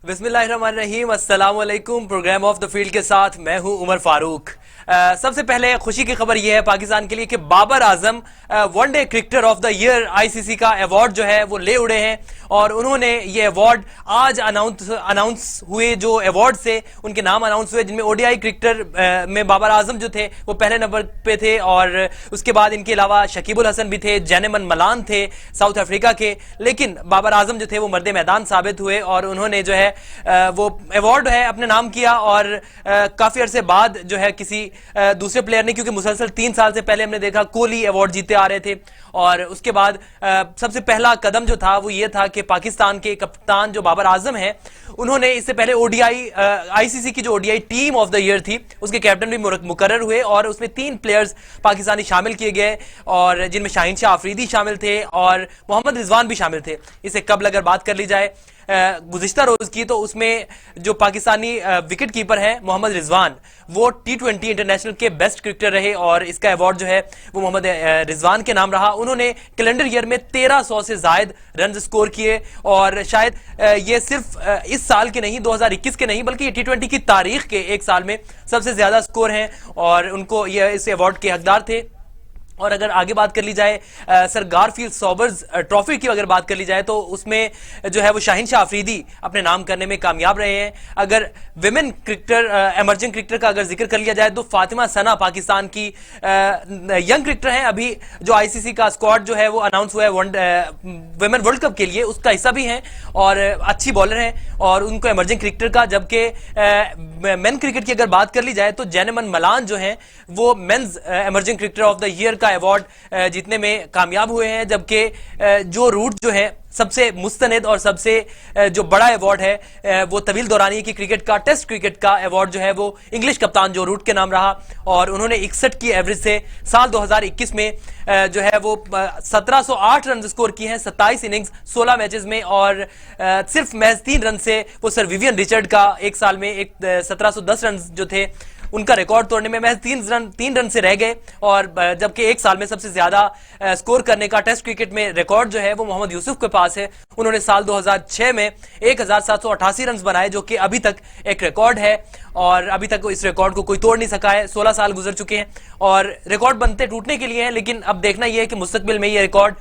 बिस्मिल्लाहिर्रहमानिर्रहीम, अस्सलाम वालेकुम। प्रोग्राम ऑफ द फील्ड के साथ मैं हूं उमर फारूक। सबसे पहले खुशी की खबर यह है पाकिस्तान के लिए कि Babar Azam one day cricketer of the year ICC का अवार्ड जो है वो ले उड़े हैं और उन्होंने ये अवार्ड आज अनाउंस हुए। जो अवार्ड से उनके नाम अनाउंस हुए जिनमें ओडीआई क्रिकेटर में बाबर आजम जो थे वो पहले नंबर पे थे और उसके बाद इनके अलावा शकीबुल हसन भी थे, जैनेमन मलान थे साउथ अफ्रीका के। लेकिन बाबर आजम जो थे वो मर्द मैदान साबित हुए और उन्होंने जो है वो अवार्ड है अपने नाम किया और काफी अरसे बाद जो है किसी दूसरे प्लेयर ने, क्योंकि मुसलसल 3 साल से पहले हमने देखा कोहली अवार्ड जीते आ रहे थे और उसके बाद सबसे पहला कदम जो था वो ये था कि पाकिस्तान के कप्तान जो बाबर आजम है उन्होंने इससे पहले ओडीआई आईसीसी की जो ODI team of the year थी उसके कैप्टन भी मुकर्रर हुए और उसमें 3 प्लेयर्स पाकिस्तानी शामिल किए गए और जिनमें शाहीन शाह अफरीदी शामिल थे और मोहम्मद रिजवान भी शामिल थे। इसे कबल अगर बात कर ली जाए गुज़िश्ता रोज की तो उसमें जो पाकिस्तानी विकेट कीपर है मोहम्मद रिजवान वो T20 इंटरनेशनल के बेस्ट क्रिकेटर रहे और इसका अवार्ड जो है वो मोहम्मद रिजवान के नाम रहा। उन्होंने कैलेंडर ईयर में 1300 से ज्यादा रन स्कोर किए और शायद ये सिर्फ इस साल के नहीं 2021 के नहीं बल्कि T20 की तारीख के एक साल में सबसे ज्यादा स्कोर हैं और उनको ये इस अवार्ड के हकदार थे। और अगर आगे बात कर ली जाए सर गारफील्ड सॉबर्स ट्रॉफी की अगर बात कर ली जाए तो उसमें जो है वो शाहीन शाह अफरीदी अपने नाम करने में कामयाब रहे हैं। अगर विमेन क्रिकेटर एमर्जिंग क्रिकेटर का अगर जिक्र कर लिया जाए तो फातिमा सना पाकिस्तान की यंग क्रिकेटर हैं। अभी जो आईसीसी का स्क्वाड जो है वो अनाउंस हुआ है विमेन वर्ल्ड कप के लिए उसका हिस्सा भी हैं और अच्छी बॉलर हैं और उनको एमर्जिंग क्रिकेटर का। जबकि मेन क्रिकेट की अगर बात कर ली जाए तो जैनेमन मलान जो है वो men's emerging cricketer of the year का अवार्ड जीतने में कामयाब हुए हैं। जबकि जो रूट जो है सबसे मुस्तनद और सबसे जो बड़ा अवार्ड है वो तवील दौरानी की क्रिकेट का टेस्ट क्रिकेट का अवार्ड जो है वो इंग्लिश कप्तान जो रूट के नाम रहा और उन्होंने 61 की एवरेज से साल 2021 में जो है वो 1708 रन स्कोर किए हैं 27 इनिंग्स 16 मैचेस में और सिर्फ महज 3 रन से वो सर विवियन रिचर्ड का एक साल में 1710 रन जो थे उनका रिकॉर्ड तोड़ने में महज 3 रन से रह गए। और जबकि एक साल में सबसे ज्यादा स्कोर करने का टेस्ट क्रिकेट में रिकॉर्ड जो है वो मोहम्मद यूसुफ के पास है। उन्होंने साल 2006 में 1788 रन बनाए जो कि अभी तक एक रिकॉर्ड है और अभी तक इस रिकॉर्ड को कोई तोड़ नहीं सका है। 16 साल गुजर चुके हैं और रिकॉर्ड बनते टूटने के लिए हैं, लेकिन अब देखना यह है कि मुस्तकबिल में ये रिकॉर्ड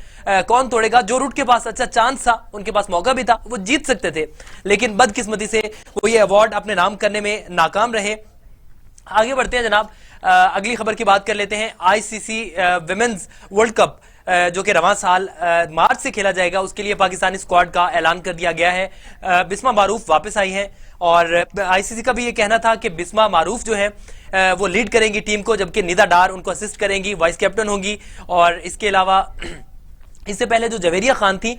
कौन तोड़ेगा। जो रूट के पास अच्छा चांस था, उनके पास मौका भी था, वो जीत सकते थे, लेकिन बदकिस्मती से वो ये अवार्ड अपने नाम करने में नाकाम रहे। आगे बढ़ते हैं जनाब, अगली खबर की बात कर लेते हैं। आईसीसी विमेन्स वर्ल्ड कप जो कि रवां साल मार्च से खेला जाएगा उसके लिए पाकिस्तानी स्क्वाड का ऐलान कर दिया गया है। बिस्मा मारूफ वापस आई हैं और आईसीसी का भी ये कहना था कि बिस्मा मारूफ जो है वो लीड करेंगी टीम को, जबकि निदा डार उनको असिस्ट करेंगी, वाइस कैप्टन होंगी। और इसके अलावा इससे पहले जो जवेरिया खान थी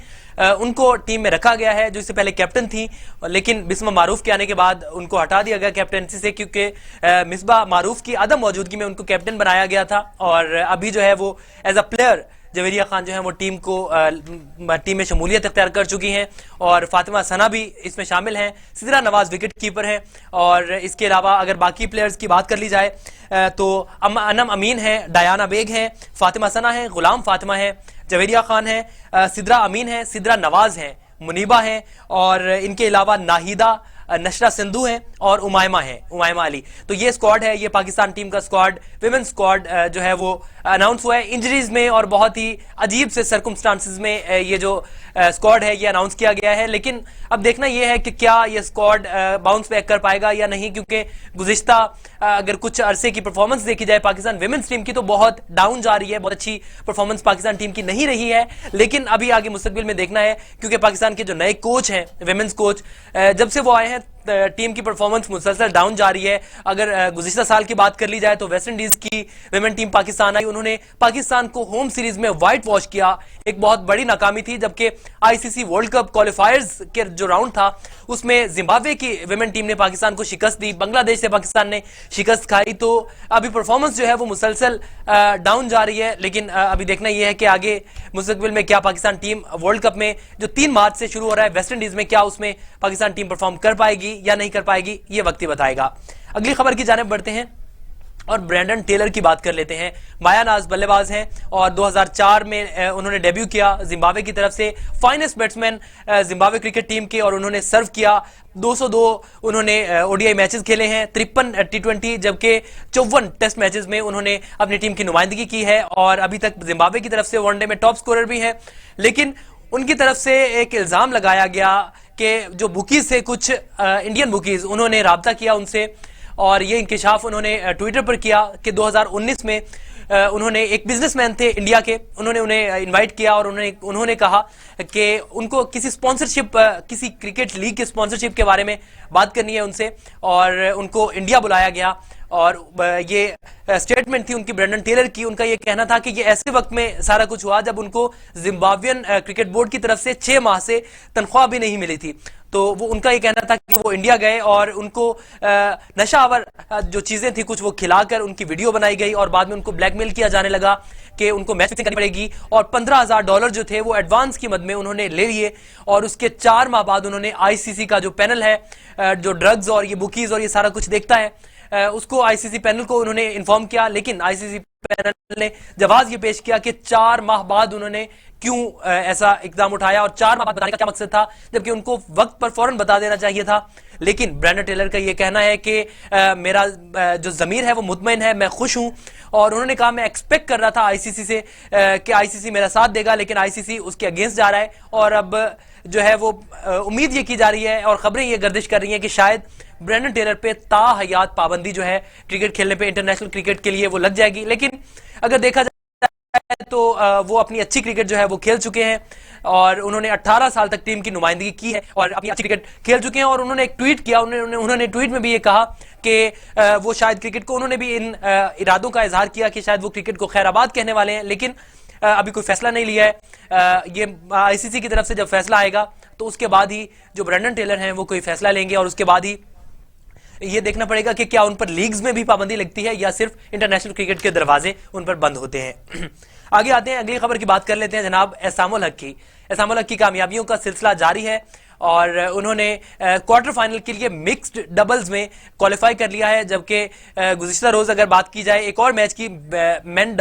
उनको टीम में रखा गया है जो इससे पहले कैप्टन थी, लेकिन बिस्मा मारूफ के आने के बाद उनको हटा दिया गया कैप्टनसी से क्योंकि मिसबा मारूफ की अदम मौजूदगी में उनको कैप्टन बनाया गया था। और अभी जो है वो as a player Javeria Khan जो है वो टीम में शमूलियत अख्तियार कर चुकी हैं और फातिमा सना भी इसमें शामिल हैं। सिदरा नवाज विकेट कीपर हैं और इसके अलावा अगर बाकी प्लेयर्स की बात कर ली जाए तो अनम अमीन है, डायाना बेग हैं, फातिमा सना है, गुलाम फातिमा है, जवेरिया खान है, सिदरा अमीन है, सिदरा नवाज है, मुनीबा है और इनके अलावा नाहिदा नशरा सिंधु है और उमायमा अली। तो ये स्क्वाड है, ये पाकिस्तान टीम का स्क्वाड विमेन स्क्वाड जो है वो अनाउंस हुआ है इंजरीज में और बहुत ही अजीब से सर्कमस्टांसेस में ये जो स्क्वाड है ये अनाउंस किया गया है। लेकिन अब देखना यह है कि क्या ये स्क्वाड बाउंस बैक कर पाएगा या नहीं, क्योंकि गुज़िश्ता अगर कुछ अरसे की परफॉर्मेंस देखी जाए पाकिस्तान विमेन्स टीम की तो बहुत डाउन जा रही है, बहुत अच्छी परफॉर्मेंस पाकिस्तान टीम की नहीं रही है। लेकिन अभी आगे मुस्तकबिल में देखना है क्योंकि पाकिस्तान के जो नए कोच हैं विमेन्स कोच जब से वो आए हैं टीम की परफॉर्मेंस मुसलसल डाउन जा रही है। अगर गुज़िश्ता साल की बात कर ली जाए तो वेस्ट इंडीज की विमेन टीम पाकिस्तान आई, उन्होंने पाकिस्तान को होम सीरीज में व्हाइट वॉश किया, एक बहुत बड़ी नाकामी थी। जबकि आईसीसी वर्ल्ड कप क्वालिफायर्स के जो राउंड था उसमें जिम्बाब्वे की विमेन टीम ने पाकिस्तान को शिकस्त दी, बांग्लादेश से पाकिस्तान ने शिकस्त खाई। तो अभी परफॉर्मेंस जो है वो मुसलसल डाउन जा रही है। लेकिन अभी देखना यह है कि आगे मुस्तकबिल में क्या पाकिस्तान टीम वर्ल्ड कप में जो 3 मार्च से शुरू हो रहा है वेस्ट इंडीज में, क्या उसमें पाकिस्तान टीम परफॉर्म कर पाएगी या नहीं कर पाएगी, ये वक्त ही बताएगा। अगली खबर की जानिब बढ़ते हैं। और ब्रैंडन टेलर की बात कर लेते हैं। माया नाज बल्लेबाज हैं और 2004 में उन्होंने डेब्यू किया जिम्बाब्वे की तरफ से, finest batsman Zimbabwe cricket team के, और उन्होंने सर्व किया 202 उन्होंने ओडीआई मैचेस खेले हैं, 53 टी20 जबकि 54 टेस्ट मैचेस में उन्होंने अपनी टीम की नुमाइंदगी की है और अभी तक जिम्बाब्वे की तरफ से वनडे में टॉप स्कोरर भी है। लेकिन उनकी तरफ से एक इल्जाम लगाया गया कि जो बुकीज थे, कुछ इंडियन बुकीज, उन्होंने राब्ता किया उनसे और ये इंकिशाफ उन्होंने ट्विटर पर किया कि 2019 में उन्होंने, एक बिजनेसमैन थे इंडिया के, उन्होंने उन्हें इनवाइट किया और उन्होंने कहा कि उनको किसी स्पॉन्सरशिप, किसी क्रिकेट लीग के स्पॉन्सरशिप के बारे में बात करनी है उनसे, और उनको इंडिया बुलाया गया। और ये स्टेटमेंट थी उनकी ब्रैंडन टेलर की। उनका ये कहना था कि ये ऐसे वक्त में सारा कुछ हुआ जब उनको जिम्बाब्वियन क्रिकेट बोर्ड की तरफ से 6 माह से तनख्वाह भी नहीं मिली थी। तो वो, उनका ये कहना था कि वो इंडिया गए और उनको नशावर जो चीजें थी कुछ वो खिलाकर उनकी वीडियो बनाई गई और बाद में उनको ब्लैकमेल किया जाने लगा कि उनको मैच फिक्सिंग करनी पड़ेगी, और $15,000 जो थे वो एडवांस की मद में उन्होंने ले लिए। और उसके 4 माह बाद उन्होंने आईसीसी का जो पैनल है, जो ड्रग्स और ये बुकीज और ये सारा कुछ देखता है, उसको आईसीसी पैनल को उन्होंने इन्फॉर्म किया। लेकिन आईसीसी पैनल ने जवाब ये पेश किया कि 4 माह बाद उन्होंने क्यों ऐसा इकदाम उठाया और 4 माह बाद बताने का क्या मकसद था, जबकि उनको वक्त पर फौरन बता देना चाहिए था। लेकिन ब्रैंडन टेलर का ये कहना है कि मेरा जो जमीर है वो मुतमईन है, मैं खुश हूं। और उन्होंने कहा मैं एक्सपेक्ट कर रहा था आईसीसी से कि आईसीसी मेरा साथ देगा, लेकिन आईसीसी उसके अगेंस्ट जा रहा है। और अब जो है वो उम्मीद ये की जा रही है और खबरें ये गर्दिश कर रही हैं कि शायद ब्रैंडन टेलर पे ताहयात पाबंदी जो है क्रिकेट खेलने पे, इंटरनेशनल क्रिकेट के लिए वो लग जाएगी। लेकिन अगर देखा जाए तो वो अपनी अच्छी क्रिकेट जो है वो खेल चुके हैं और उन्होंने 18 साल तक टीम की नुमाइंदगी की है और अपनी अच्छी क्रिकेट खेल चुके हैं। और उन्होंने एक ट्वीट किया, उन्होंने ट्वीट में भी ये कहा कि वो शायद क्रिकेट को, उन्होंने भी इन इरादों का इजहार किया कि शायद वो क्रिकेट को खैराबाद कहने वाले हैं, लेकिन अभी कोई फैसला नहीं लिया है। ये आईसीसी की तरफ से जब फैसला आएगा तो उसके बाद ही जो ब्रैंडन टेलर हैं वो कोई फैसला लेंगे और उसके बाद ही ये देखना पड़ेगा कि क्या उन पर लीग्स में भी पाबंदी लगती है या सिर्फ इंटरनेशनल क्रिकेट के दरवाजे उन पर बंद होते हैं। आगे आते हैं, अगली खबर की बात कर लेते हैं जनाब एहसामुल हक की। एहसामुल हक की कामयाबियों का सिलसिला जारी है और उन्होंने क्वार्टर फाइनल के लिए मिक्स्ड डबल्स में क्वालिफाई कर लिया है, जबकि गुज़िश्ता रोज अगर बात की जाए एक और मैच की, मेन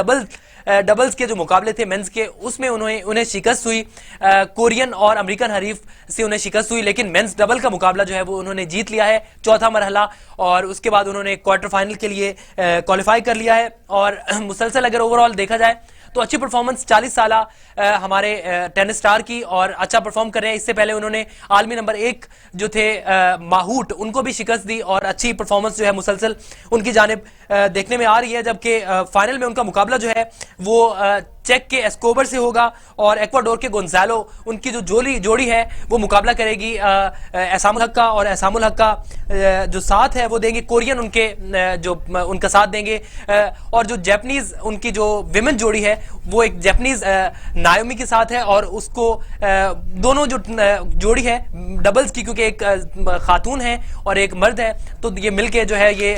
डबल्स के जो मुकाबले थे मेंस के, उसमें उन्हें शिकस्त हुई, कोरियन और अमेरिकन हरीफ से उन्हें शिकस्त हुई। लेकिन मेंस डबल का मुकाबला जो है वो उन्होंने जीत लिया है, चौथा मरहला, और उसके बाद उन्होंने क्वार्टर फाइनल के लिए क्वालिफाई कर लिया है। और मुसलसल अगर ओवरऑल देखा जाए तो अच्छी परफॉर्मेंस 40 साल हमारे टेनिस स्टार की और अच्छा परफॉर्म कर रहे हैं। इससे पहले उन्होंने आलमी नंबर 1 जो थे माहूट, उनको भी शिकस्त दी और अच्छी परफॉर्मेंस जो है मुसलसल उनकी जानिब देखने में आ रही है। जबकि फाइनल में उनका मुकाबला जो है वो चेक के एस्कोबर से होगा और एक्वाडोर के गोंजालो, उनकी जो जोड़ी है वो मुकाबला करेगी एहसामुल हक का, और एहसामुल हक का जो साथ है वो देंगे कोरियन, उनके जो उनका साथ देंगे। और जो जापानीज उनकी जो विमेन जोड़ी है वो एक जापानीज नायोमी के साथ है, और उसको दोनों जो जोड़ी है डबल्स की, क्योंकि एक खातून है और एक मर्द है, तो ये मिलके जो है ये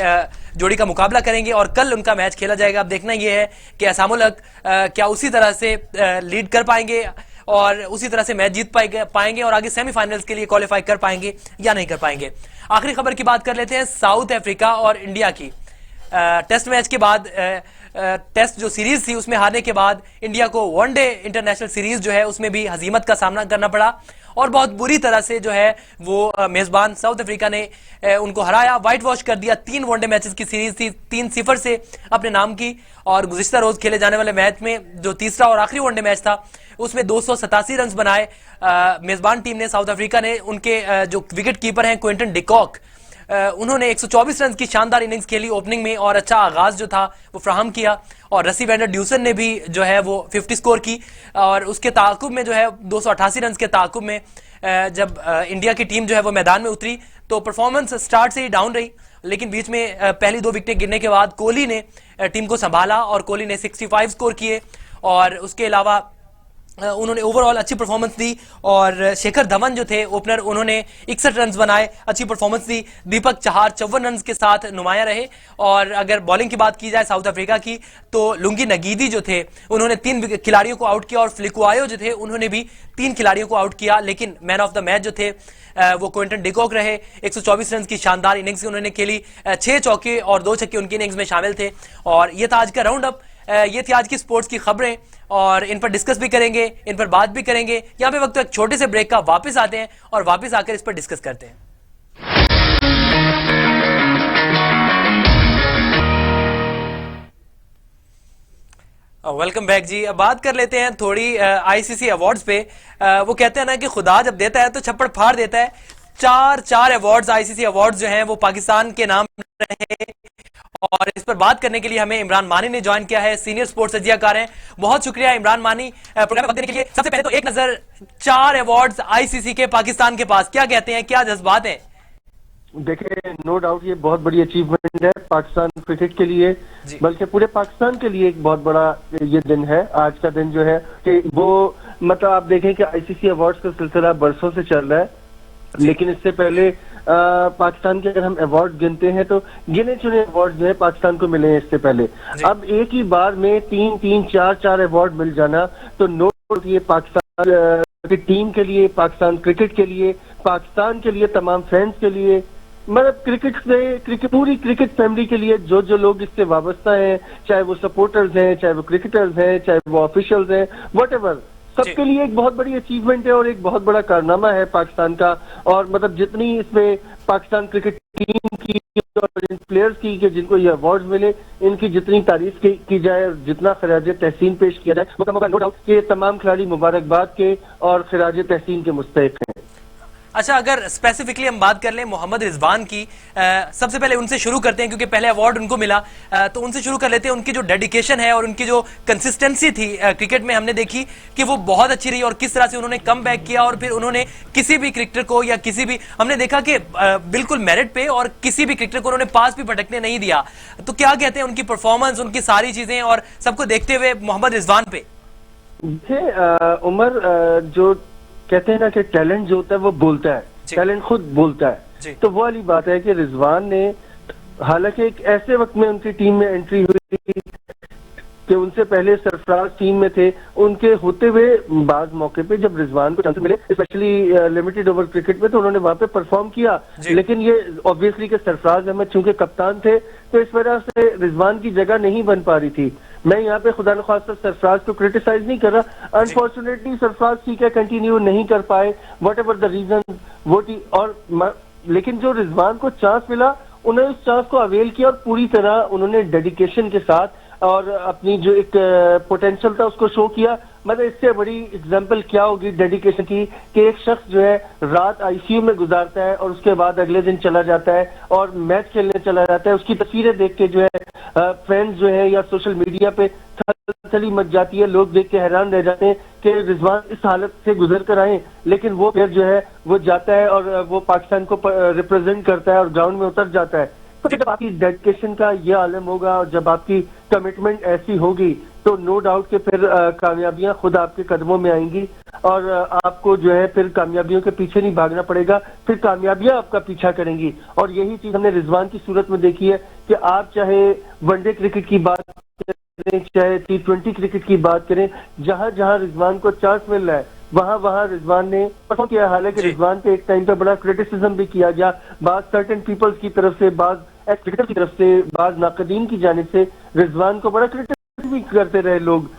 जोड़ी का मुकाबला करेंगे और कल उनका मैच खेला जाएगा। अब देखना यह है कि एहसामुल हक क्या उसी तरह से लीड कर पाएंगे और उसी तरह से मैच जीत पाएंगे और आगे सेमीफाइनल्स के लिए क्वालिफाई कर पाएंगे या नहीं कर पाएंगे। आखिरी खबर की बात कर लेते हैं साउथ अफ्रीका और इंडिया की। टेस्ट मैच के बाद, टेस्ट जो सीरीज थी उसमें हारने के बाद इंडिया को वनडे इंटरनेशनल सीरीज जो है उसमें भी हजीमत का सामना करना पड़ा और बहुत बुरी तरह से जो है वो मेजबान साउथ अफ्रीका ने उनको हराया, व्हाइट वॉश कर दिया। 3 वनडे मैचेस की सीरीज थी, 3-0 से अपने नाम की, और गुज़िश्ता रोज खेले जाने वाले मैच में जो तीसरा और आखिरी वनडे मैच था उसमें 287 रन बनाए मेजबान टीम ने, साउथ अफ्रीका ने। उनके जो विकेट कीपर हैं क्विंटन डिकॉक, उन्होंने 124 रन की शानदार इनिंग्स खेली ओपनिंग में और अच्छा आगाज जो था वो फ्राहम किया, और रसी वैंडर ड्यूसन ने भी जो है वो 50 स्कोर की। और उसके ताकुब में जो है 288 रन के ताकुब में जब इंडिया की टीम जो है वो मैदान में उतरी तो परफॉर्मेंस स्टार्ट से ही डाउन रही, लेकिन बीच में पहली 2 विकेटें गिरने के बाद कोहली ने टीम को संभाला और कोहली ने 65 स्कोर किए। और उसके अलावा उन्होंने ओवरऑल अच्छी परफॉर्मेंस दी और शेखर धवन जो थे ओपनर, उन्होंने 61 रन बनाए, अच्छी परफॉर्मेंस दी। दीपक चहार 54 रन के साथ नुमाया रहे। और अगर बॉलिंग की बात की जाए साउथ अफ्रीका की, तो लुंगी नगीदी जो थे उन्होंने 3 खिलाड़ियों को आउट किया और फ्लिकुआयो जो थे उन्होंने भी 3 खिलाड़ियों को आउट किया। लेकिन मैन ऑफ द मैच जो थे वो क्विंटन डिकॉक रहे। 124 रन की शानदार इनिंग्स उन्होंने खेली, 6 चौके और 2 छक्के उनकी इनिंग्स में शामिल थे। और ये था आज का राउंड अप। ये थी आज की स्पोर्ट्स की खबरें और इन पर डिस्कस भी करेंगे, इन पर बात भी करेंगे। यहां पे वक्त एक छोटे से ब्रेक का, वापस आते हैं और वापस आकर इस पर डिस्कस करते हैं। वेलकम बैक जी। अब बात कर लेते हैं थोड़ी आईसीसी अवार्ड्स पे। वो कहते हैं ना कि खुदा जब देता है तो छप्पड़ फाड़ देता है। चार अवार्ड्स, आईसीसी अवार्ड्स जो हैं वो पाकिस्तान के नाम रहे। और इस पर बात करने के लिए हमें इमरान मानी ने ज्वाइन किया है, सीनियर स्पोर्ट्स तज्जियाकार हैं। बहुत शुक्रिया इमरान मानी प्रोग्राम में वक्त देने के लिए। सबसे पहले तो एक नजर 4 अवार्ड्स आईसीसी के पाकिस्तान के पास, क्या कहते हैं, क्या जज्बात हैं? देखिए, नो डाउट ये बहुत बड़ी अचीवमेंट है पाकिस्तान क्रिकेट के लिए, बल्कि पूरे पाकिस्तान के लिए एक बहुत बड़ा ये दिन है। आज का दिन जो है कि वो मतलब आप देखें कि आईसीसी अवार्ड्स का सिलसिला बरसों से चल रहा है, लेकिन इससे पहले पाकिस्तान के अगर हम अवार्ड गिनते हैं तो गिने चुने अवार्ड जो है पाकिस्तान को मिले हैं इससे पहले। अब एक ही बार में 3-4 अवार्ड मिल जाना, तो नो डाउट ये पाकिस्तान की टीम के लिए, पाकिस्तान क्रिकेट के लिए, पाकिस्तान के लिए, तमाम फैंस के लिए, मतलब क्रिकेट पूरी क्रिकेट फैमिली के लिए, जो लोग इससे वाबस्ता हैं, चाहे वो सपोर्टर्स हैं, चाहे वो क्रिकेटर्स हैं, चाहे वो ऑफिशियल्स हैं, व्हाटएवर, सबके लिए एक बहुत बड़ी अचीवमेंट है और एक बहुत बड़ा कारनामा है पाकिस्तान का। और मतलब जितनी इसमें पाकिस्तान क्रिकेट टीम की और इन प्लेयर्स की कि जिनको ये अवार्ड मिले, इनकी जितनी तारीफ की जाए और जितना खराज तहसीन पेश किया जाए, वो नो डाउट कि तमाम खिलाड़ी मुबारकबाद के और खराज तहसीन के मुस्तहिक हैं। अच्छा, अगर स्पेसिफिकली हम बात कर लें मोहम्मद रिजवान की, सबसे पहले उनसे शुरू करते हैं क्योंकि पहले अवार्ड उनको मिला, तो उनसे शुरू कर लेते हैं। उनकी जो डेडिकेशन है और उनकी जो कंसिस्टेंसी थी क्रिकेट में, हमने देखी कि वो बहुत अच्छी रही और किस तरह से उन्होंने कम बैक किया और फिर उन्होंने किसी भी क्रिकेटर को या किसी भी, हमने देखा कि बिल्कुल मेरिट पे और किसी भी क्रिकेटर को उन्होंने पास भी भटकने नहीं दिया। तो क्या कहते हैं उनकी परफॉर्मेंस, उनकी सारी चीजें और सबको देखते हुए मोहम्मद रिजवान पे? उमर, जो कहते हैं ना कि टैलेंट जो होता है वो बोलता है, टैलेंट खुद बोलता है। तो वो वाली बात है कि रिजवान ने, हालांकि एक ऐसे वक्त में उनकी टीम में एंट्री हुई कि उनसे पहले सरफराज टीम में थे, उनके होते हुए बाज मौके पे जब रिजवान को चांस मिले, स्पेशली लिमिटेड ओवर क्रिकेट में, तो उन्होंने वहां पे परफॉर्म किया। लेकिन ये ऑब्वियसली कि सरफराज अहमद चूंकि कप्तान थे, तो इस वजह से रिजवान की जगह नहीं बन पा रही थी। मैं यहाँ पे खुदा न खास्ता सरफराज को क्रिटिसाइज नहीं कर रहा, अनफॉर्चुनेटली सरफराज ठीक है कंटिन्यू नहीं कर पाए, वट एवर द रीजन वो लेकिन जो रिजवान को चांस मिला, उन्होंने उस चांस को अवेल किया और पूरी तरह उन्होंने डेडिकेशन के साथ और अपनी जो एक पोटेंशियल था उसको शो किया। मतलब इससे बड़ी एग्जांपल क्या होगी डेडिकेशन की कि एक शख्स जो है रात आईसीयू में गुजारता है और उसके बाद अगले दिन चला जाता है और मैच खेलने चला जाता है। उसकी तस्वीरें देख के जो है फ्रेंड्स जो है या सोशल मीडिया पे थली मच जाती है, लोग देख के हैरान रह जाते हैं कि रिजवान इस हालत से गुजर कर आए, लेकिन वो फिर जो है वो जाता है और वो पाकिस्तान को रिप्रेजेंट करता है और ग्राउंड में उतर जाता है। तो जब आपकी डेडिकेशन का ये आलम होगा और जब आपकी कमिटमेंट ऐसी होगी, तो नो डाउट कि फिर कामयाबियां खुद आपके कदमों में आएंगी और आपको जो है फिर कामयाबियों के पीछे नहीं भागना पड़ेगा, फिर कामयाबियां आपका पीछा करेंगी। और यही चीज हमने रिजवान की सूरत में देखी है कि आप चाहे वनडे क्रिकेट की बात करें, चाहे T20 क्रिकेट की बात करें, जहां जहां रिजवान को चांस मिल रहा है वहां रिजवान ने परफॉर्म किया। हालांकि रिजवान पे एक टाइम पर बड़ा क्रिटिसिज्म भी किया गया, बाज सर्टेन पीपल्स की तरफ से, बाज क्रिकेटर की तरफ से, बाज नाकदीन की जानिब से रिजवान को बड़ा क्रिटिसाइज भी करते रहे लोग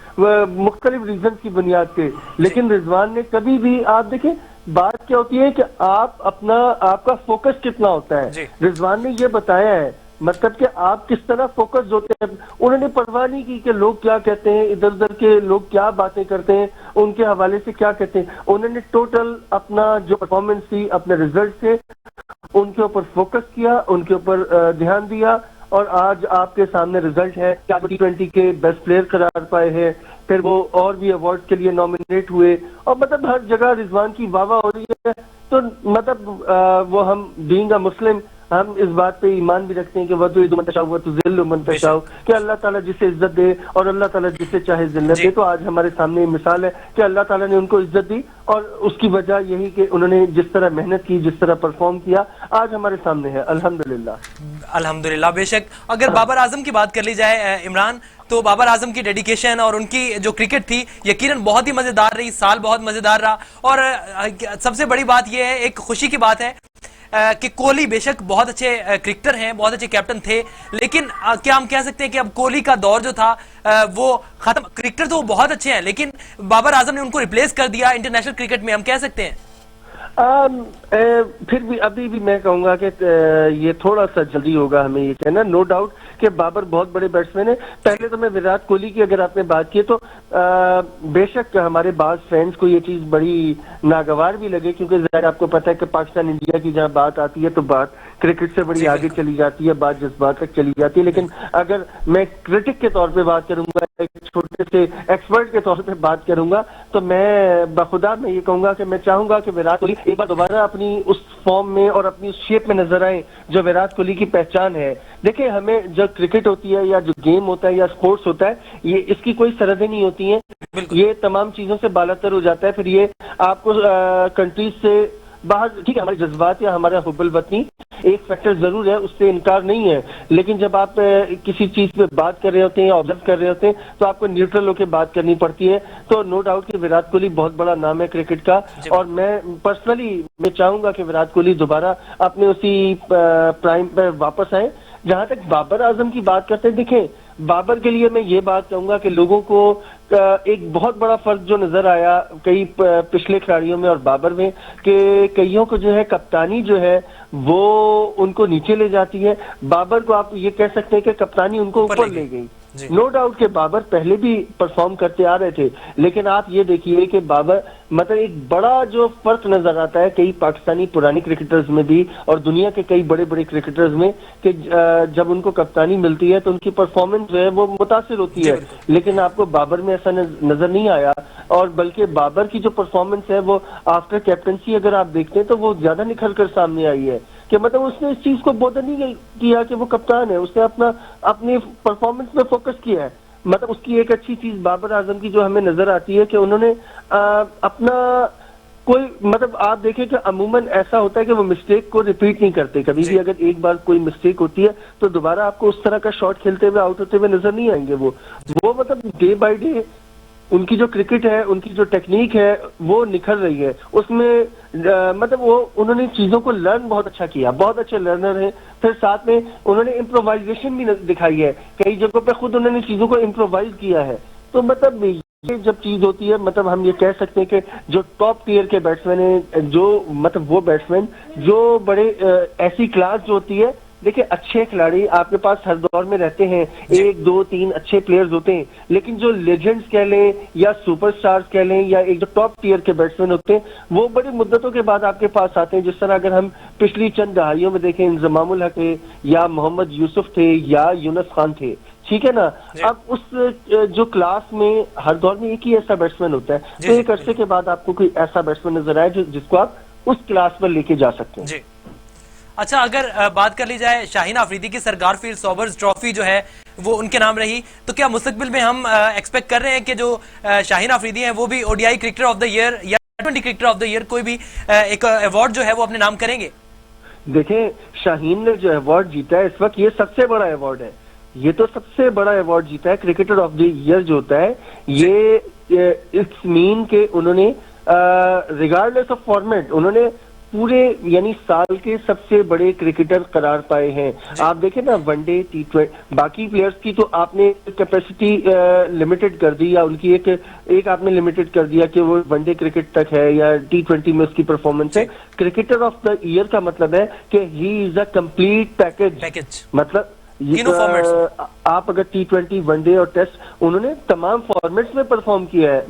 मुख्तलिफ रीजन की बुनियाद पे। लेकिन रिजवान ने कभी भी, आप देखें बात क्या होती है कि आपका फोकस कितना होता है, रिजवान ने ये बताया है, मतलब कि आप किस तरह फोकस होते हैं। उन्होंने परवाह नहीं की कि लोग क्या कहते हैं, इधर उधर के लोग क्या बातें करते हैं, उनके हवाले से क्या कहते हैं। उन्होंने टोटल अपना जो परफॉर्मेंस थी, अपने रिजल्ट से उनके ऊपर फोकस किया, उनके ऊपर ध्यान दिया और आज आपके सामने रिजल्ट है कि आप T20 के बेस्ट प्लेयर करार पाए हैं, फिर वो और भी अवार्ड के लिए नॉमिनेट हुए और मतलब हर जगह रिजवान की वाह वाह हो रही है। तो मतलब वो हम बीइंग अ मुस्लिम हम इस बात पे ईमान भी रखते हैं कि वह तो मंतशाओ वह तो जिल्लु मंतशाओ, कि अल्लाह ताला जिसे इज्जत दे और अल्लाह ताला जिसे चाहे जिल्लत दे। तो आज हमारे सामने ये मिसाल है कि अल्लाह ताला ने उनको इज्जत दी और उसकी वजह यही कि उन्होंने जिस तरह मेहनत की, जिस तरह परफॉर्म किया, आज हमारे सामने है। अल्हम्दुलिल्लाह अल्हम्दुलिल्लाह। बेशक अगर बाबर आजम की बात कर ली जाए इमरान, तो बाबर आजम की डेडिकेशन और उनकी जो क्रिकेट थी यकीनन बहुत ही मजेदार रही, साल बहुत मजेदार रहा। और सबसे बड़ी बात यह है, एक खुशी की बात है कि कोहली बेशक बहुत अच्छे क्रिकेटर हैं, बहुत अच्छे कैप्टन थे, लेकिन क्या हम कह सकते हैं कि अब कोहली का दौर जो था वो खत्म। क्रिकेटर तो वो बहुत अच्छे हैं, लेकिन बाबर आजम ने उनको रिप्लेस कर दिया इंटरनेशनल क्रिकेट में, हम कह सकते हैं। फिर भी अभी भी मैं कहूंगा कि ये थोड़ा सा जल्दी होगा हमें ये कहना। नो डाउट कि बाबर बहुत बड़े बैट्समैन है। पहले तो मैं विराट कोहली की अगर आपने बात की तो बेशक हमारे बाज फैंस को ये चीज बड़ी नागवार भी लगे, क्योंकि ज़ाहिर आपको पता है कि पाकिस्तान इंडिया की जहां बात आती है तो बात क्रिकेट से बड़ी आगे चली जाती है, बात जज्बात तक चली जाती है। लेकिन अगर मैं क्रिटिक के तौर पे बात करूंगा, एक छोटे से एक्सपर्ट के तौर पे बात करूंगा, तो मैं बखुदा मैं ये कहूंगा कि मैं चाहूंगा कि विराट कोहली एक बार दोबारा अपनी उस फॉर्म में और अपनी उस शेप में नजर आए जो विराट कोहली की पहचान है। देखिए, हमें जब क्रिकेट होती है या जो गेम होता है या स्पोर्ट्स होता है, ये इसकी कोई सरहदें नहीं होती हैं, ये तमाम चीजों से बालातर हो जाता है। फिर ये आपको कंट्रीज से बाहर, ठीक है, हमारे जज्बात या हमारा हुब्बुल वतनी एक फैक्टर जरूर है, उससे इनकार नहीं है, लेकिन जब आप किसी चीज पे बात कर रहे होते हैं या ऑब्जर्व कर रहे होते हैं तो आपको न्यूट्रल होकर बात करनी पड़ती है। तो नो डाउट कि विराट कोहली बहुत बड़ा नाम है क्रिकेट का, और मैं पर्सनली मैं चाहूंगा कि विराट कोहली दोबारा अपने उसी प्राइम पर वापस आए। जहां तक बाबर आजम की बात करते हैं, देखें, बाबर के लिए मैं ये बात कहूंगा कि लोगों को एक बहुत बड़ा फर्क जो नजर आया कई पिछले खिलाड़ियों में और बाबर में, कि कईयों को जो है कप्तानी जो है वो उनको नीचे ले जाती है, बाबर को आप ये कह सकते हैं कि कप्तानी उनको ऊपर ले गई। नो डाउट कि बाबर पहले भी परफॉर्म करते आ रहे थे, लेकिन आप ये देखिए कि बाबर मतलब एक बड़ा जो फर्क नजर आता है कई पाकिस्तानी पुरानी क्रिकेटर्स में भी और दुनिया के कई बड़े बड़े क्रिकेटर्स में, कि जब उनको कप्तानी मिलती है तो उनकी परफॉर्मेंस जो है वो मुतासिर होती है। लेकिन आपको बाबर में ऐसा नजर नहीं आया, और बल्कि बाबर की जो परफॉर्मेंस है वो आफ्टर कैप्टनसी अगर आप देखते हैं तो वो ज्यादा निखर कर सामने आई है, कि मतलब उसने इस चीज को बोधन नहीं किया कि वो कप्तान है, उसने अपनी परफॉर्मेंस में फोकस किया है। मतलब उसकी एक अच्छी चीज बाबर आजम की जो हमें नजर आती है कि उन्होंने अपना कोई मतलब आप देखें कि अमूमन ऐसा होता है कि वो मिस्टेक को रिपीट नहीं करते। कभी भी अगर एक बार कोई मिस्टेक होती है तो दोबारा आपको उस तरह का शॉट खेलते हुए आउट होते हुए नजर नहीं आएंगे। वो मतलब डे बाय डे उनकी जो क्रिकेट है, उनकी जो टेक्निक है वो निखर रही है उसमें। मतलब वो उन्होंने चीजों को लर्न बहुत अच्छा किया, बहुत अच्छे लर्नर हैं। फिर साथ में उन्होंने इम्प्रोवाइजेशन भी दिखाई है, कई जगहों पे खुद उन्होंने चीजों को इम्प्रोवाइज किया है। तो मतलब ये जब चीज होती है, मतलब हम ये कह सकते हैं कि जो टॉप टियर के बैट्समैन हैं, जो मतलब वो बैट्समैन जो बड़े ऐसी क्लास जो होती है, देखिए अच्छे खिलाड़ी आपके पास हर दौर में रहते हैं, 1 2 3 अच्छे प्लेयर्स होते हैं, लेकिन जो लेजेंड्स कह लें या सुपरस्टार्स कह लें या एक जो टॉप टियर के बैट्समैन होते हैं वो बड़ी मुद्दतों के बाद आपके पास आते हैं। जिस तरह अगर हम पिछली चंद दहाइयों में देखें, इंजमामुल हक थे या मोहम्मद यूसुफ थे या यूनुस खान थे, ठीक है ना। अब उस जो क्लास में हर दौर में एक ही ऐसा बैट्समैन होता है, तो एक अरसे के बाद आपको कोई ऐसा बैट्समैन नजर आए जिसको आप उस क्लास पर लेके जा सकते हैं। अच्छा, अगर बात कर ली जाए शाहीन अफरीदी की सरगार फील्ड सोबर्स ट्रॉफी जो है वो उनके नाम रही, तो क्या मुस्तकबिल में हम एक्सपेक्ट कर रहे हैं कि जो शाहीन अफरीदी हैं वो भी ODI cricketer of the year या टी20 क्रिकेटर ऑफ द ईयर कोई भी एक अवार्ड जो है वो अपने नाम करेंगे? देखें, शाहीन ने जो अवार्ड जीता है इस वक्त, ये सबसे बड़ा अवार्ड है, ये तो सबसे बड़ा अवार्ड जीता है। क्रिकेटर ऑफ द ईयर जो होता है ये इट्स मीन के उन्होंने रिगार्डलेस ऑफ फॉर्मेट उन्होंने पूरे यानी साल के सबसे बड़े क्रिकेटर करार पाए हैं। आप देखें ना, वनडे T20 बाकी प्लेयर्स की तो आपने कैपेसिटी लिमिटेड कर दी, या उनकी एक आपने लिमिटेड कर दिया कि वो वनडे क्रिकेट तक है या T20 में उसकी परफॉर्मेंस है। क्रिकेटर ऑफ द ईयर का मतलब है कि he is a complete package. मतलब आप अगर T20 वनडे और टेस्ट उन्होंने तमाम फॉर्मेट्स में परफॉर्म किया है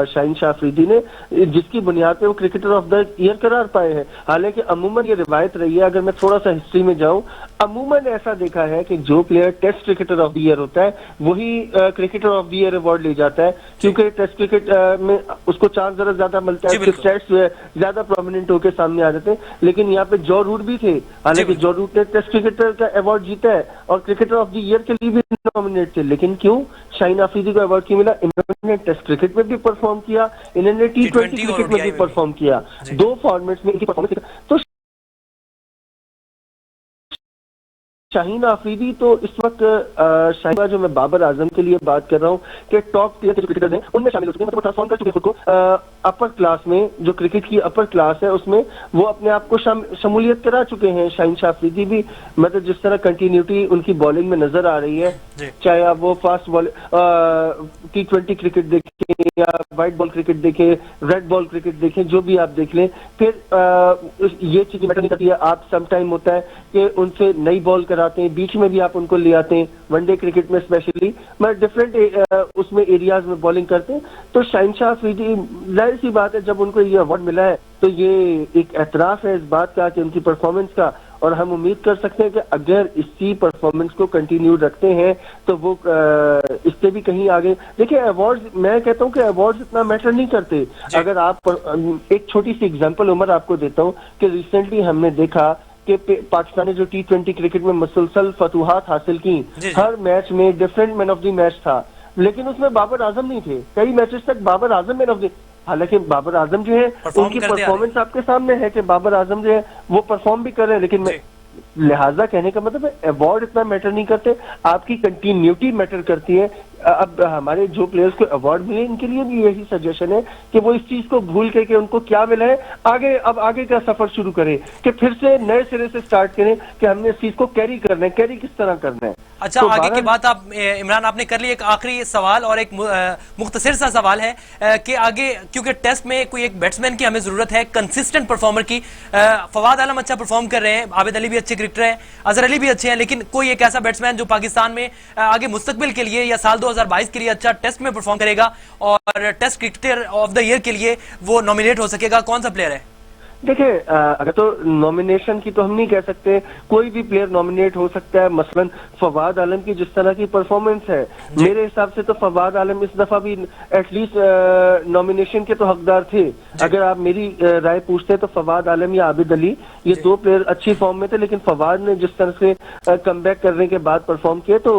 शाहीन शाह अफरीदी ने, जिसकी बुनियाद पे वो क्रिकेटर ऑफ द ईयर करार पाए हैं। हालांकि अमूमन ये रिवायत रही है, अगर मैं थोड़ा सा हिस्ट्री में जाऊं, अमूमन ऐसा देखा है कि जो player test cricketer of the year होता है वही cricketer of the year award ले जाता है, क्योंकि टेस्ट क्रिकेट में उसको चांस जरा ज्यादा मिलता है, उसके स्टैट्स जो है ज्यादा प्रोमिनेंट होकर सामने आ जाते हैं। लेकिन यहाँ पे जॉ रूट भी थे, हालांकि जॉ रूट ने टेस्ट क्रिकेटर का अवार्ड जीता है और क्रिकेटर ऑफ द ईयर के लिए भी नॉमिनेट थे, लेकिन क्यों शाहीन अफरीदी को अवार्ड क्यों मिला? इन्होंने टेस्ट क्रिकेट में भी परफॉर्म किया, इन्होंने T20 क्रिकेट में भी परफॉर्म किया, दो फॉर्मेट्स में इनकी परफॉर्मेंस। तो शाहीन अफरीदी तो इस वक्त शाहीन जो मैं बाबर आजम के लिए बात कर रहा हूँ कि टॉप टियर के जो क्रिकेटर्स हैं उनमें शामिल हो चुके हैं, मतलब ट्रांसफॉर्म कर चुके हैं खुद को अपर क्लास में, जो क्रिकेट की अपर क्लास है उसमें वो अपने आप को शमूलियत करा चुके हैं। शाहीन अफरीदी भी मतलब जिस तरह कंटिन्यूटी उनकी बॉलिंग में नजर आ रही है, चाहे आप वो फास्ट बॉल T20 क्रिकेट देखें या व्हाइट बॉल क्रिकेट देखें, रेड बॉल क्रिकेट देखें, जो भी आप देख लें, फिर ये चीज मैटर नहीं करती है। आप समटाइम होता है कि उनसे नई बॉल कराते हैं, बीच में भी आप उनको ले आते हैं, वनडे क्रिकेट में स्पेशली मतलब डिफरेंट उसमें एरियाज में बॉलिंग करते हैं। तो शाहीन अफरीदी जाहिर सी बात है जब उनको ये अवार्ड मिला है तो ये एक एतराफ है इस बात का कि उनकी परफॉर्मेंस का, और हम उम्मीद कर सकते हैं कि अगर इसी परफॉर्मेंस को कंटिन्यू रखते हैं तो वो इससे भी कहीं आगे। देखिए अवार्ड्स, मैं कहता हूं कि अवार्ड्स इतना मैटर नहीं करते। अगर आप एक छोटी सी एग्जांपल उमर आपको देता हूं कि रिसेंटली हमने देखा कि पाकिस्तान ने जो T20 क्रिकेट में मुसलसल फतूहात हासिल की, हर मैच में different man of the match था, लेकिन उसमें बाबर आजम नहीं थे। कई मैचेस तक Babar Azam man of the, हालांकि बाबर आजम जो है उनकी परफॉर्मेंस आपके सामने है कि बाबर आजम जो है वो परफॉर्म भी कर रहे हैं, लेकिन लिहाजा कहने का मतलब है अवार्ड इतना मैटर नहीं करते, आपकी कंटिन्यूटी मैटर करती है। अब हमारे जो प्लेयर्स को अवार्ड मिले इनके लिए भी यही सजेशन है कि वो इस चीज को भूल के कि उनको क्या मिला है, आगे अब आगे का सफर शुरू करें, कि फिर से नए सिरे से स्टार्ट करें कि हमने इस चीज को कैरी करना है, कैरी किस तरह करना है। अच्छा, तो आगे की बात आप इमरान आपने कर ली। एक आखिरी सवाल और एक मुख्तसर सा सवाल है कि आगे क्योंकि टेस्ट में कोई एक बैट्समैन की हमें जरूरत है, कंसिस्टेंट परफॉर्मर की। फवाद आलम अच्छा परफॉर्म कर रहे हैं, आबिद अली भी अच्छे क्रिकेटर हैं, अजहर अली भी अच्छे हैं, लेकिन कोई एक ऐसा बैट्समैन जो पाकिस्तान में आगे मुस्तकबिल के लिए या साल 2022 के लिए अच्छा टेस्ट में परफॉर्म करेगा और test cricketer of the year के लिए वो नॉमिनेट हो सकेगा, कौन सा प्लेयर है? देखिए अगर तो नॉमिनेशन की तो हम नहीं कह सकते, कोई भी प्लेयर नॉमिनेट हो सकता है। मसलन फवाद आलम की जिस तरह की परफॉर्मेंस है, मेरे हिसाब से तो फवाद आलम इस दफा भी एटलीस्ट नॉमिनेशन के तो हकदार थे। अगर आप मेरी राय पूछते तो फवाद आलम या आबिद अली, ये दो प्लेयर अच्छी फॉर्म में थे, लेकिन फवाद ने जिस तरह से कमबैक करने के बाद परफॉर्म किए तो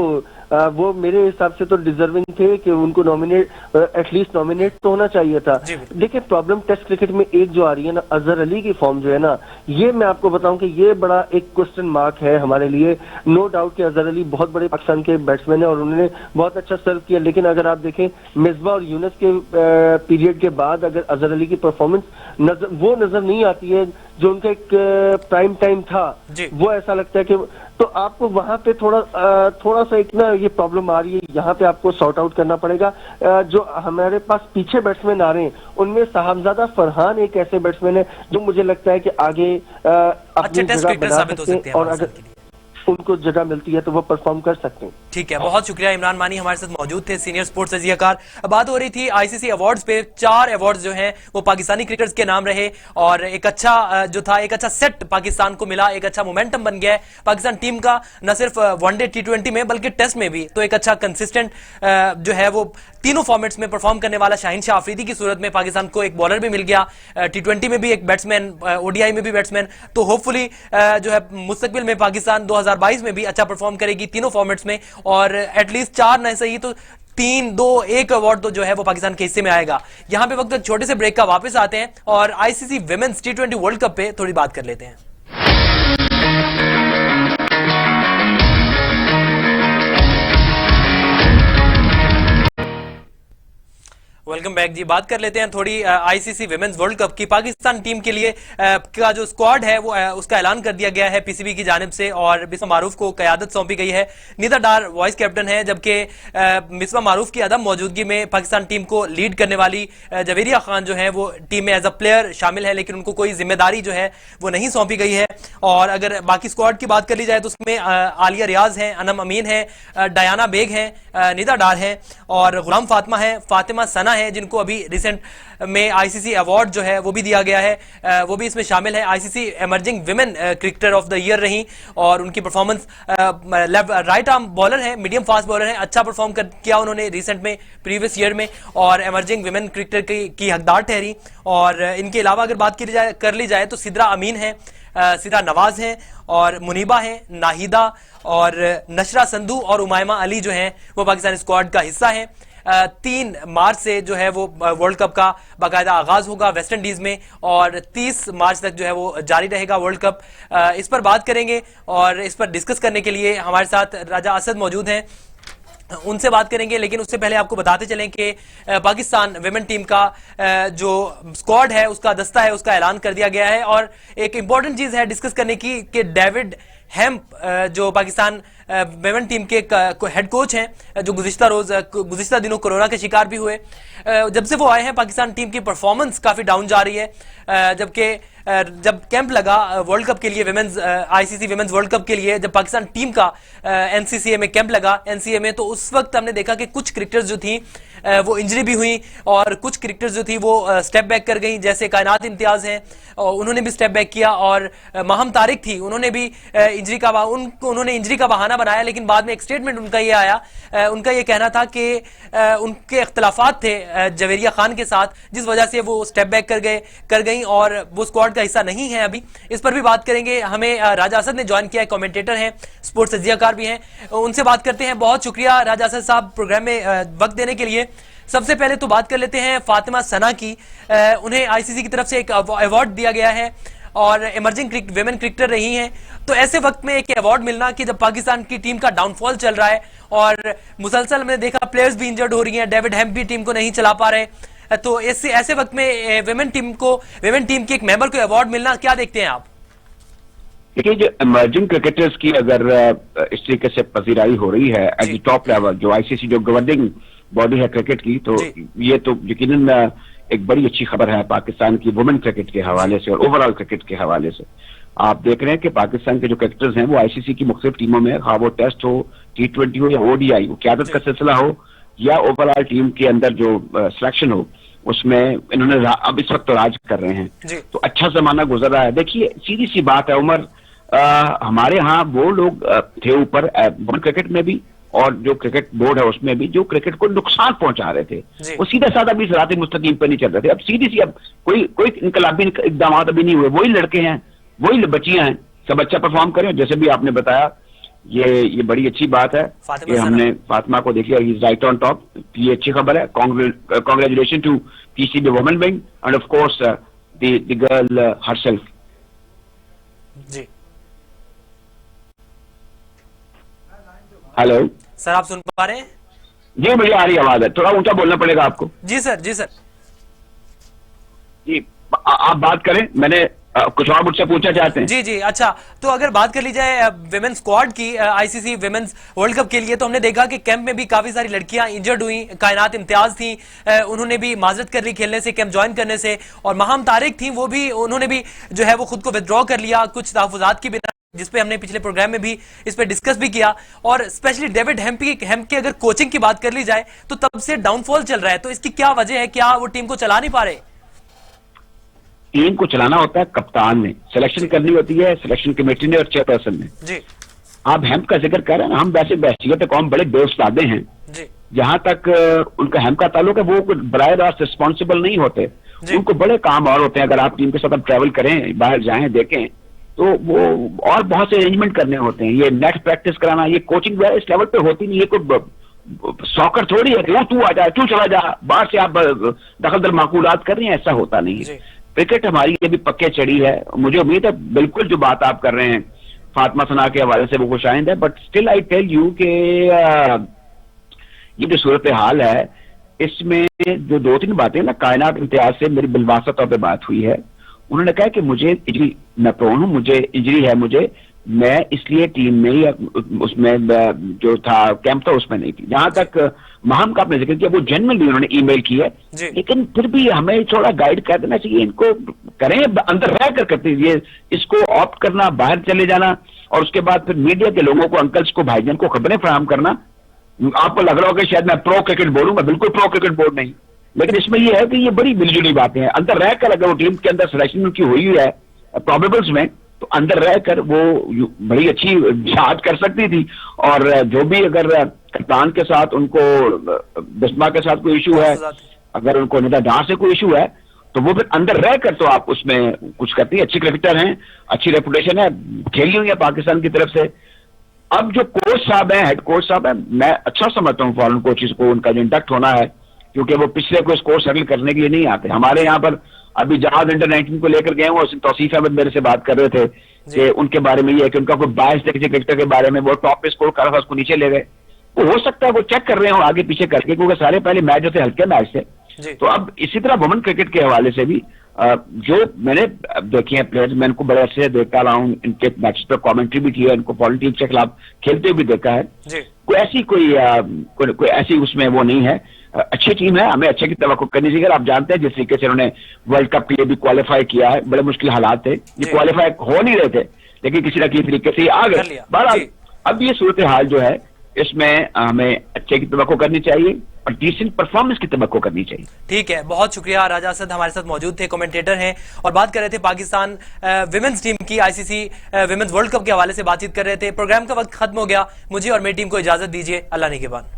वो मेरे हिसाब से तो डिजर्विंग थे कि उनको नॉमिनेट एटलीस्ट नॉमिनेट तो होना चाहिए था। देखिए प्रॉब्लम टेस्ट क्रिकेट में एक जो आ रही है ना, अजहर अली की फॉर्म जो है ना, ये मैं आपको बताऊं कि ये बड़ा एक क्वेश्चन मार्क है हमारे लिए। नो डाउट कि अजहर अली बहुत बड़े पाकिस्तान के बैट्समैन है और उन्होंने बहुत अच्छा सर्व किया, लेकिन अगर आप देखें मिसबा और यूनुस के पीरियड के बाद अगर अजहर अली की परफॉर्मेंस वो नजर नहीं आती है जो उनका एक प्राइम टाइम था, वो ऐसा लगता है कि तो आपको वहां पे थोड़ा सा एक ना ये प्रॉब्लम आ रही है, यहाँ पे आपको सॉर्ट आउट करना पड़ेगा। जो हमारे पास पीछे बैट्समैन आ रहे हैं उनमें साहबजादा फरहान एक ऐसे बैट्समैन है जो मुझे लगता है कि आगे अपनी जगह बना सकते हैं और अगर उनको जगह मिलती है तो वो परफॉर्म कर सकते हैं। ठीक है, बहुत शुक्रिया। इमरान मानी हमारे साथ मौजूद थे, सीनियर स्पोर्ट्स तजज़ियाकार। बात हो रही थी आईसीसी अवार्ड्स पे, 4 अवार्ड्स जो हैं वो पाकिस्तानी क्रिकेटर्स के नाम रहे और एक अच्छा जो था एक अच्छा सेट पाकिस्तान को मिला, एक अच्छा मोमेंटम बन गया है पाकिस्तान टीम का, न सिर्फ वनडे T20 में बल्कि टेस्ट में भी। तो एक अच्छा कंसिस्टेंट जो है वो तीनों फॉर्मेट्स में परफॉर्म करने वाला शाहीन अफरीदी की सूरत में पाकिस्तान को एक बॉलर भी मिल गया, T20 में भी एक बैट्समैन, ODI में भी बैट्समैन। तो होपफुली जो है मुस्तकबिल में पाकिस्तान 2022 में भी अच्छा परफॉर्म करेगी तीनों फॉर्मेट्स में, और एटलीस्ट 4 नहीं सही तो 3-2-1 अवार्ड तो जो है वो पाकिस्तान के हिस्से में आएगा। यहां पे वक्त छोटे से ब्रेक का वापस आते हैं और ICC women's T20 world cup पे थोड़ी बात कर लेते हैं। वेलकम बैक जी। बात कर लेते हैं थोड़ी आईसीसी विमेंस वर्ल्ड कप की। पाकिस्तान टीम के लिए का जो स्क्वाड है वो उसका ऐलान कर दिया गया है पीसीबी की जानिब से और मिसबा मारूफ को क़यादत सौंपी गई है। निदा डार वाइस कैप्टन है, जबकि मिसबा मारूफ की अदम मौजूदगी में पाकिस्तान टीम को लीड करने वाली जवेरिया खान जो है वो टीम में एज अ प्लेयर शामिल है, लेकिन उनको कोई जिम्मेदारी जो है वो नहीं सौंपी गई है। और अगर बाकी स्क्वाड की बात कर ली जाए तो उसमें आलिया रियाज है, अनम अमीन है, डायना बेग है, निदा डार है और गुलाम फातिमा है, फातिमा सना हैं जिनको अभी रिसेंट में आईसीसी अवार्ड जो है वो भी दिया गया है, वो भी इसमें शामिल है। ICC emerging women cricketer of the year रही और उनकी परफॉर्मेंस, राइट आर्म बॉलर है, मीडियम फास्ट बॉलर है, अच्छा परफॉर्म किया उन्होंने रिसेंट में, प्रीवियस ईयर में, और एमर्जिंग विमेन क्रिकेटर की हकदार ठहरी। और इनके अलावा अगर बात कर ली जाए तो सिद्रा अमीन है, सिद्रा नवाज हैं, और मुनीबा हैं, नाहिदा और नशरा संधू और उमायमा अली जो हैं वो पाकिस्तान स्क्वाड का हिस्सा हैं। 3 मार्च से जो है वो वर्ल्ड कप का बाकायदा आगाज होगा वेस्ट इंडीज में, और 30 मार्च तक जो है वो जारी रहेगा वर्ल्ड कप। इस पर बात करेंगे और इस पर डिस्कस करने के लिए हमारे साथ राजा असद मौजूद हैं, उनसे बात करेंगे। लेकिन उससे पहले आपको बताते चलें कि पाकिस्तान विमेन टीम का जो स्क्वाड है, उसका दस्ता है, उसका ऐलान कर दिया गया है। और एक इंपॉर्टेंट चीज है डिस्कस करने की कि डेविड हेम्प जो पाकिस्तान विमेन टीम के हेड कोच हैं, जो गुज़िश्ता दिनों कोरोना के शिकार भी हुए, जब से वो आए हैं पाकिस्तान टीम की परफॉर्मेंस काफी डाउन जा रही है। जबकि जब कैंप लगा वर्ल्ड कप के लिए, women's ICC women's world cup के लिए, जब पाकिस्तान टीम का एनसीसीए में कैंप लगा, एनसीए में, तो उस वक्त हमने देखा कि कुछ क्रिकेटर्स जो थी वो इंजरी भी हुई और कुछ क्रिकेटर्स जो थी वो स्टेप बैक कर गई, जैसे कायनात इम्तियाज हैं, उन्होंने भी स्टेप बैक किया, और माहम तारिक थी, उन्होंने भी उन्होंने इंजरी का बहाना बनाया। लेकिन बाद में एक स्टेटमेंट उनका ये आया, उनका ये कहना था कि उनके इख्तलाफात थे जवेरिया खान के साथ, जिस वजह से वो स्टेप बैक कर गई और वो स्क्वाड का हिस्सा नहीं है अभी। इस पर भी बात करेंगे। हमें राजा असद ने ज्वाइन किया है, कमेंटेटर हैं, स्पोर्ट्स तज्जियाकार भी हैं, उनसे बात करते हैं। बहुत शुक्रिया राजा असद साहब प्रोग्राम में वक्त देने के लिए। सबसे पहले तो बात कर लेते हैं फातिमा सना की। उन्हें आईसीसी की तरफ से एक अवार्ड दिया गया है और इमर्जिंग विमेन क्रिकेटर रही हैं। तो ऐसे वक्त में एक अवार्ड मिलना कि जब पाकिस्तान की टीम का डाउनफॉल चल रहा है और मुसलसल हमने देखा प्लेयर्स भी इंजर्ड हो रही हैं, डेविड हेम्प भी टीम को नहीं चला पा रहे, तो ऐसे वक्त में विमेन टीम के एक मेंबर को अवार्ड मिलना, क्या देखते हैं आप? देखिए, जो इमर्जिंग क्रिकेटर्स की अगर इस तरीके से पजीराई हो रही है एट द टॉप लेवल, जो आईसीसी जो गवर्निंग बॉडी है क्रिकेट की, तो ये तो यकीनन एक बड़ी अच्छी खबर है पाकिस्तान की वुमेन क्रिकेट के हवाले से और ओवरऑल क्रिकेट के हवाले से। आप देख रहे हैं कि पाकिस्तान के जो क्रिकेटर्स हैं वो आईसीसी की मुख्तलिफ टीमों में, हाँ वो टेस्ट हो, T20 हो या ओडीआई हो, क्यादत का सिलसिला हो या ओवरऑल टीम के अंदर जो सिलेक्शन हो, उसमें इन्होंने अब इस वक्त तो राज कर रहे हैं। तो अच्छा जमाना गुजर रहा है। देखिए, सीधी सी बात है उमर, हमारे यहाँ वो लोग थे ऊपर वुमेन क्रिकेट में भी और जो क्रिकेट बोर्ड है उसमें भी, जो क्रिकेट को नुकसान पहुंचा रहे थे, वो सीधा साधा भी सराते मुस्तकीम पर नहीं चल रहे थे। अब सीधी सी अब कोई इनकलाबी इकदाम अभी नहीं हुए, वही लड़के हैं, वही बच्चियां हैं, सब अच्छा परफॉर्म करें। जैसे भी आपने बताया, ये बड़ी अच्छी बात है कि हमने फातिमा को देखी और he is right on top. ये अच्छी खबर है। Congratulation to PCB women wing and of course the girl herself. जी हेलो सर, आप सुन पा रहे हैं? जी, मुझे आ रही आवाज है, थोड़ा ऊंचा बोलना पड़ेगा आपको। जी सर, जी सर। जी, आप बात करें, मैंने कुछ और मुझसे पूछना चाहते हैं? जी जी, अच्छा, तो अगर बात कर ली जाए विमेन स्क्वाड की आईसीसी विमेन्स वर्ल्ड कप के लिए, तो हमने देखा कि कैंप में भी काफी सारी लड़कियां इंजर्ड हुई। कायनात इम्तियाज थी, उन्होंने भी माजरत कर ली खेलने से, कैंप ज्वाइन करने से, और माहम तारिक थी, उन्होंने भी जो है वो खुद को विथड्रॉ कर लिया कुछ तहफुजात की बिना, जिसपे हमने पिछले प्रोग्राम में भी इस पे डिस्कस भी किया। और स्पेशली डेविड हेम्प की अगर कोचिंग की बात कर ली जाए तो तब से डाउनफॉल चल रहा है, तो इसकी क्या वजह है? क्या वो टीम को चला नहीं पा रहे? टीम को चलाना होता है कप्तान ने, सिलेक्शन करनी होती है सिलेक्शन कमेटी ने और चेयरपर्सन ने। जी, आप हेम्प का जिक्र कर रहे हैं ना, हम वैसे बहसीयत कौम बड़े बेउस्तादे हैं। जी, जहां तक उनका हेम्प का ताल्लुक है, वो बराह रास्त रिस्पॉन्सिबल नहीं होते, उनको बड़े काम और होते हैं। अगर आप टीम के साथ ट्रैवल करें, बाहर जाएं, देखें, तो वो और बहुत से अरेंजमेंट करने होते हैं। ये नेट प्रैक्टिस कराना, ये कोचिंग वगैरह इस लेवल पे होती नहीं है। कोई सॉकर थोड़ी है कि तू आ जा, तू चला जा, बाहर से आप दखल दर माकूलात कर रही हैं, ऐसा होता नहीं है। क्रिकेट हमारी ये भी पक्के चढ़ी है। मुझे उम्मीद है बिल्कुल जो बात आप कर रहे हैं फातिमा सना के हवाले से वो खुशाइंद है, but still I tell you के ये जो सूरत हाल है, इसमें जो 2-3 बातें ना, कायनात इम्तियाज से मेरी बिलवासा तौर पर बात हुई है। उन्होंने कहा कि मुझे इंजरी मैं प्रोन हूं, मुझे इंजरी है, मैं इसलिए टीम में या उसमें जो था कैंप था उसमें नहीं थी। जहां तक महम का आपने जिक्र किया, वो जनरली उन्होंने ईमेल की है, लेकिन फिर भी हमें थोड़ा गाइड कर देना चाहिए। इनको करें, अंदर रह कर करते ये, इसको ऑप्ट करना, बाहर चले जाना, और उसके बाद फिर मीडिया के लोगों को, अंकल्स को, भाईजान को खबरें फराहम करना। आपको लग रहा होगा शायद मैं प्रो क्रिकेट बोर्ड हूं, मैं बिल्कुल प्रो क्रिकेट बोर्ड नहीं। लेकिन इसमें ये है कि ये बड़ी मिलजुली बातें हैं। अंदर रहकर अगर वो टीम के अंदर सिलेक्शन उनकी हुई है प्रोबेबल्स में, तो अंदर रहकर वो बड़ी अच्छी जांच कर सकती थी। और जो भी अगर कप्तान के साथ उनको बिस्मा के साथ कोई इशू है, अगर उनको निदा डां से कोई इशू है, तो वो फिर अंदर रहकर तो आप उसमें कुछ करती है। अच्छी क्रिकेटर हैं, अच्छी रेपुटेशन है, खेली हुई है पाकिस्तान की तरफ से। अब जो कोच साहब हैं, हेड कोच साहब हैं, मैं अच्छा समझता हूँ फॉरेन कोचेस को, उनका जो इंडक्ट होना है, क्योंकि वो पिछले को स्कोर सेटल करने के लिए नहीं आते। हमारे यहाँ पर अभी जहाज अंडर-19 को लेकर गए वो तौसीफ अहमद मेरे से बात कर रहे थे कि उनके बारे में ये है कि उनका कोई बायस थे किसी क्रिकेटर के बारे में, वो टॉप पे स्कोर कर रहा था, उसको नीचे ले गए। वो हो सकता है वो चेक कर रहे हो आगे पीछे करके, क्योंकि सारे पहले मैच जो थे हल्के मैच थे। तो अब इसी तरह वुमेन क्रिकेट के हवाले से भी जो मैंने देखे हैं प्लेयर्स, मैं इनको बड़े अच्छे से देखता रहा हूँ, इनके मैच पर कमेंट्री भी की है, इनको फॉरेन टीम के खिलाफ खेलते हुए भी देखा है। कोई ऐसी कोई ऐसी उसमें वो नहीं है। अच्छी टीम है, हमें अच्छे की तवक्को करनी चाहिए। आप जानते हैं जिस तरीके से उन्होंने वर्ल्ड कप के लिए भी क्वालिफाई किया है, बड़े मुश्किल हालात थे, ये क्वालिफाई हो नहीं रहे थे, लेकिन किसी न किसी तरीके से आ गए। बहरहाल अब ये सूरत हाल जो है, इसमें हमें अच्छे की तवक्को करनी चाहिए और डिसेंट परफॉर्मेंस की तवक्को करनी चाहिए। ठीक है, बहुत शुक्रिया। राजा असद हमारे साथ मौजूद थे, कमेंटेटर हैं और बात कर रहे थे पाकिस्तान विमेंस टीम की आईसीसी विमेंस वर्ल्ड कप के हवाले से बातचीत कर रहे थे। प्रोग्राम का वक्त खत्म हो गया, मुझे और मेरी टीम को इजाजत दीजिए। अल्लाह निगहबान।